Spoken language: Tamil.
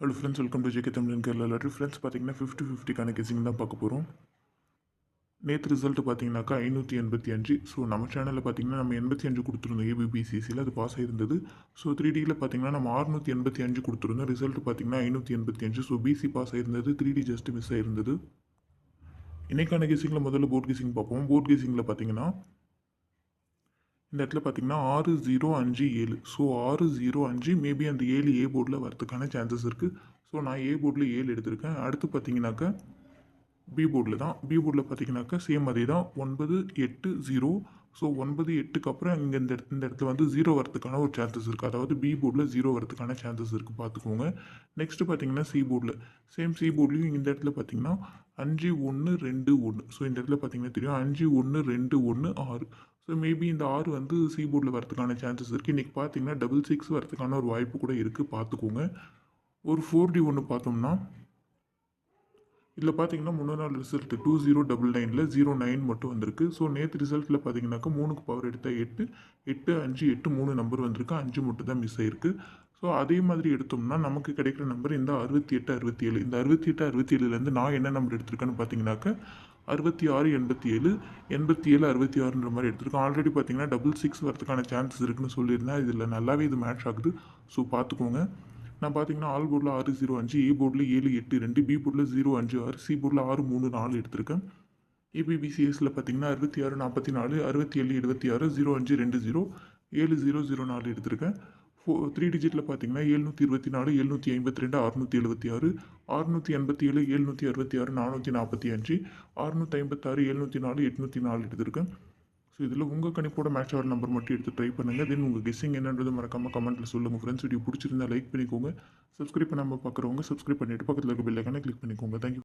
Hello friends, welcome to JK Tamil Kerala lottery. Friends பார்த்தீங்கன்னா 50-50க்கான கெஸிங் தான் பார்க்க போகிறோம். நேற்று ரிசல்ட் பார்த்தீங்கன்னாக்கா 585. ஸோ நம்ம சேனலில் பார்த்தீங்கன்னா நம்ம 85 கொடுத்துருந்தோம் ஏபிபிசிசியில், அது பாஸ் ஆகிருந்தது. ஸோ 3Dயில் பார்த்தீங்கன்னா நம்ம 685 கொடுத்துருந்தோம். ரிசல்ட் பார்த்தீங்கன்னா 585. ஸோ பிசி பாஸ் ஆகிருந்தது, 3D ஜஸ்ட் மிஸ் ஆகிருந்தது. இன்னைக்கான கெஸிங்கில் முதல்ல போர்ட் கெஸிங் பார்ப்போம். போர்ட் கெஸிங்கில் பார்த்தீங்கன்னா இந்த இடத்துல பார்த்தீங்கன்னா 6057. ஸோ 605 மேபி அந்த 7 ஏ போர்டில் வரதுக்கான சான்சஸ் இருக்குது. ஸோ நான் ஏ போர்டில் 7 எடுத்திருக்கேன். அடுத்து பார்த்தீங்கன்னாக்கா பி போர்டில் தான். பி போர்டில் பார்த்தீங்கன்னாக்கா சேம் அதே தான், 980. ஸோ 98க்கு அப்புறம் இங்கே இந்த இடத்துல வந்து 0 வரதுக்கான ஒரு சான்சஸ் இருக்குது. அதாவது பி போர்டில் 0 வரதுக்கான சான்சஸ் இருக்குது, பார்த்துக்கோங்க. நெக்ஸ்ட்டு பார்த்தீங்கன்னா சி போர்டில், சேம் சி போர்ட்லேயும் இந்த இடத்துல பார்த்தீங்கன்னா 5121. ஸோ இந்த இடத்துல பார்த்தீங்கன்னா தெரியும் 5121 6. ஸோ மேபி இந்த 6 வந்து சி போர்டில் வரதுக்கான சான்சஸ் இருக்குது. இன்றைக்கி பார்த்தீங்கன்னா 66 வரதுக்கான ஒரு வாய்ப்பு கூட இருக்குது, பார்த்துக்கோங்க. ஒரு 4D ஒன்று பார்த்தோம்னா இதில் பார்த்தீங்கன்னா முன்னாள் நாள் ரிசல்ட் 2099ல் 09 மட்டும் வந்திருக்கு. ஸோ நேற்று ரிசல்ட்டில் பார்த்தீங்கன்னாக்கா 3க்கு பவர் எடுத்தால் 8, 8, 5, 8 3 நம்பர் வந்திருக்கு. 5 மட்டும் தான் மிஸ் ஆயிருக்கு. ஸோ அதே மாதிரி எடுத்தோம்னா நமக்கு கிடைக்கிற நம்பர் இந்த 68, 67. இந்த 68, 67லேருந்து நான் என்ன நம்பர் எடுத்திருக்கேன்னு பார்த்தீங்கன்னாக்கா 66, 87, 87, 66ன்ற மாதிரி எடுத்திருக்கேன். ஆல்ரெடி பார்த்தீங்கன்னா 66 வரதுக்கான சான்சஸ் இருக்குன்னு சொல்லியிருந்தேன். இதில் நல்லாவே இது மேட்ச் ஆகுது. ஸோ பார்த்துக்கோங்க. நான் பார்த்தீங்கன்னா ஆல் போர்டில் 605, ஏ போர்டில் 782, பி போர்டில் 056, சி போர்டில் 634 எடுத்திருக்கேன். ஏபிபிசிஎஸில் பார்த்தீங்கன்னா 66, 44, 67, 26, 0520, 7004 எடுத்திருக்கேன். 3 டிஜிட்டில் பார்த்தீங்கன்னா 724, 752, 676, 687, 766, 445, 656, 704, 804 எடுத்திருக்கேன். ஸோ இதில் உங்கள் கணிப்போட மேட்ச் ஆகிற நம்பர் மட்டும் எடுத்து ட்ரை பண்ணுங்கள். தென் உங்கள் கெஸ்ஸிங் என்னன்றது மறக்காமல் கமெண்ட்டில் சொல்லுங்கள். ஃப்ரெண்ட்ஸ், வீடியோ பிடிச்சிருந்தா லைக் பண்ணிக்கோங்க. சப்ஸ்கிரைப் பண்ணாமல் பார்க்குறவங்க சப்ஸ்கிரைப் பண்ணிவிட்டு பக்கத்தில் இருக்க பெல் ஐக்கானை கிளிக் பண்ணிக்கோங்க. தேங்க்யூ.